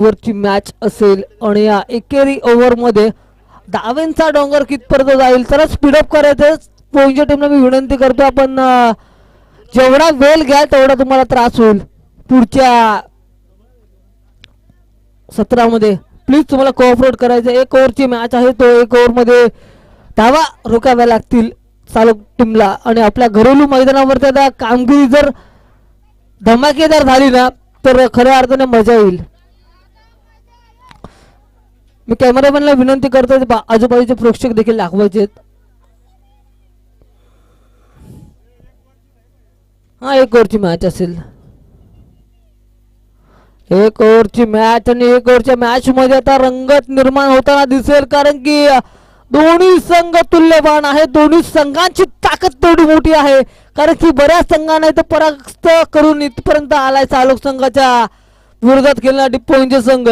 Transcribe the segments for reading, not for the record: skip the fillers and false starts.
ओव्हरची match असेल आणि या एकेरी ओव्हर मध्ये धावेंचा डोंगर कितपर्यंत जाईल तर स्पीडअप करायचं. पोईंटच्या टीमला मी विनंती करतो आपण जेवढा वेळ घ्याल तेवढा तुम्हाला त्रास होईल पुढच्या सत्रामध्ये. प्लीज तुम्हाला कोऑपरेट करायचं. एक ओव्हरची मॅच आहे तो एक ओव्हर मध्ये धावा रोखाव्या लागतील चालक टीमला आणि आपल्या घरेलू मैदानावरती आता कामगिरी जर धमाकेदार झाली ना तर खऱ्या अर्थाने मजा येईल. मी कॅमेरामॅनला विनंती करतो आजूबाजूचे प्रेक्षक देखील दाखवायचे. हा एक ओव्हरची मॅच असेल. एक ओव्हरची मॅच आणि एक ओव्हरच्या मॅच मध्ये आता रंगत निर्माण होताना दिसेल कारण की दोन्ही संघ तुल्यवान आहे. दोन्ही संघांची ताकद तेवढी मोठी आहे कारण की बऱ्याच संघांना इथं परास्त करून इथपर्यंत आलाय चालक संघाच्या विरोधात खेळणारा डिपोईंचे संघ.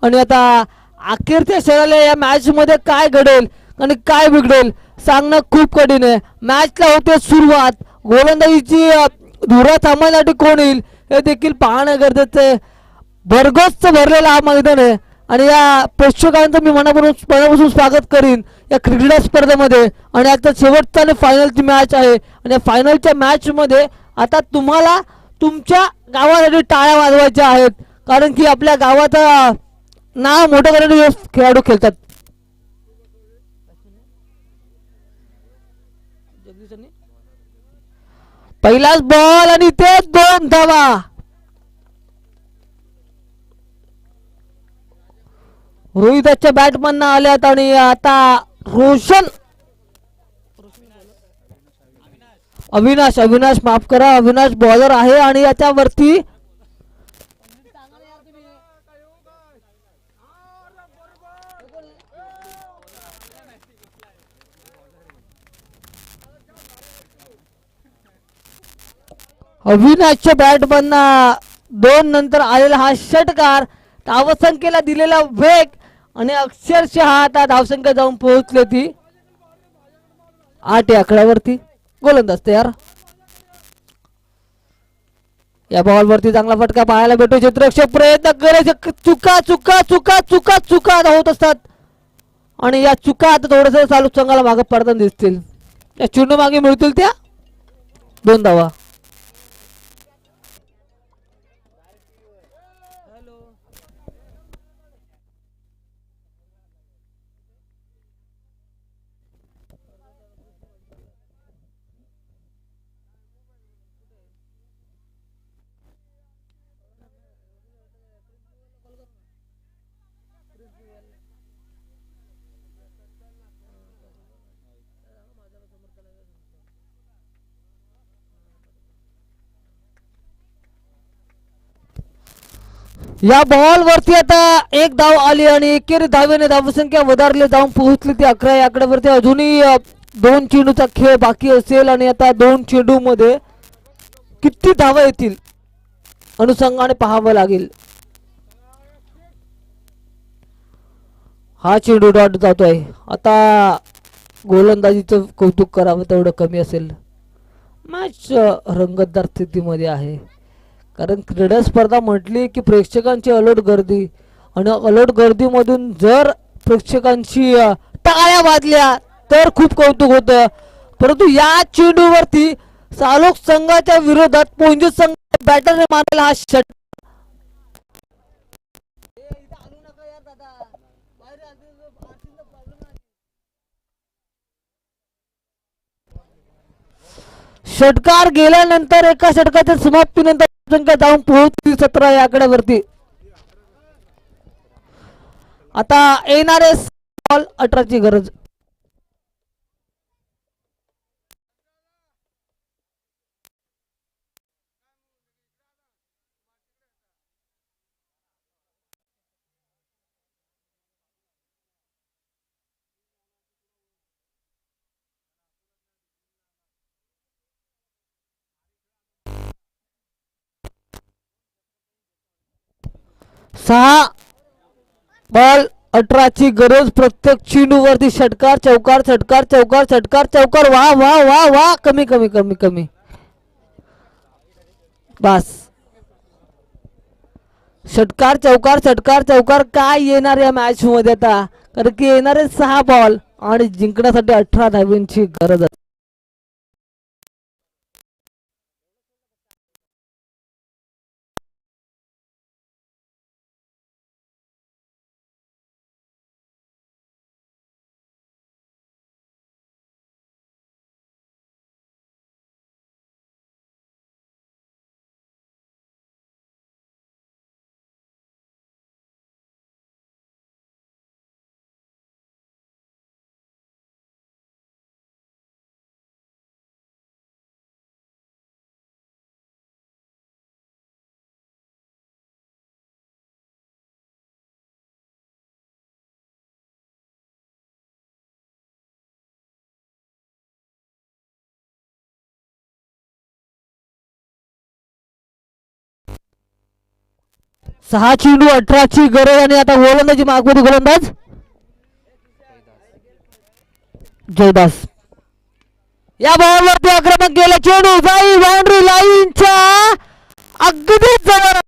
आणि आता अखेरच्या क्षणाला या मॅच मध्ये काय घडेल आणि काय बिघडेल सांगणं खूप कठीण आहे. मॅचला होते सुरुवात. गोलंदाजीची धुरा थांबवण्यासाठी कोण येईल हे देखील पाहणं गरजेचं आहे. भरगोस भरलेला हा मैदान आहे आणि या प्रेक्षकांचं मी मनापासून स्वागत करीन या क्रीडा स्पर्धेमध्ये. आणि आता शेवटचा आणि फायनलची मॅच आहे आणि या फायनलच्या मॅच मध्ये आता तुम्हाला तुमच्या गावासाठी टाळ्या वाजवायच्या आहेत कारण की आपल्या गावाचा नाव मोठं करणारे खेळाडू खेळतात. पहिलाच बॉल आणि ते 2 धावा. रोहितच्या बॅटमधनं आल्यात आणि आता अविनाश माफ करा अविनाश बॉलर आहे आणि याच्यावरती अविनाशच्या बॅटमधनं 2 नंतर आलेला हा षटकार धावसंख्येला दिलेला वेग आणि अक्षरशः आता धावसंख्या जाऊन पोहोचली ती 8 या आकड्यावरती. गोलंदाज तयार. या बॉल वरती चांगला फटका पाहायला भेटतो. क्षेत्ररक्षक प्रयत्न करायचे चुका चुका चुका चुका चुका होत असतात आणि या चुका आता थोडस चालू संघाला मागे पडताना दिसतील. या चेंडू मागे मिळतील त्या 2 धावा. या बॉल वरती आता 1 धाव आली आणि एकेरी धावेने धावसंख्या वधारली जाऊन पोहोचली ती 11 या आकड्यावरती. अजूनही 2 चेंडूचा खेळ बाकी असेल आणि आता 2 चेंडू मध्ये किती धावा येतील अनुषंगाने पाहावं लागेल. हा चेंडू डॉट जातोय. आता गोलंदाजीचं कौतुक करावं तेवढं कमी असेल. मॅच रंगतदार स्थितीमध्ये आहे कारण क्रीडा स्पर्धा म्हटली की प्रेक्षकांची अलर्ट गर्दी आणि अलर्ट गर्दीमधून जर प्रेक्षकांची टाळ्या वाजल्या तर खूप कौतुक होतं. परंतु या चेंडूवरती चालक संघाच्या विरोधात पोंजे संघ बॅटरने मारलेला हा षटकार षटकार गेल्यानंतर एका षटकाच्या समाप्तीनंतर संख्या जाऊन पोहोचली 17 या आकड्यावरती. आता येणारे बॉल 18 ची गरज. सहा बॉल 18 ची गरज. प्रत्येक चेंडूवरती षटकार चौकार षटकार चौकार षटकार चौकार. वा वा वा वा. कमी कमी कमी कमी बस. षटकार चौकार काय येणार या मॅच मध्ये आता, कारण की येणारे 6 बॉल आणि जिंकण्यासाठी 18 धावांची गरज आहे. सहा चेंडू 18ची गरज आणि आता गोलंदाजी मागमध्ये गोलंदाज जयदास या बॉलवरती आक्रमक गेला, चेंडू जाई बाउंड्री लाईनच्या अगदी जवळ.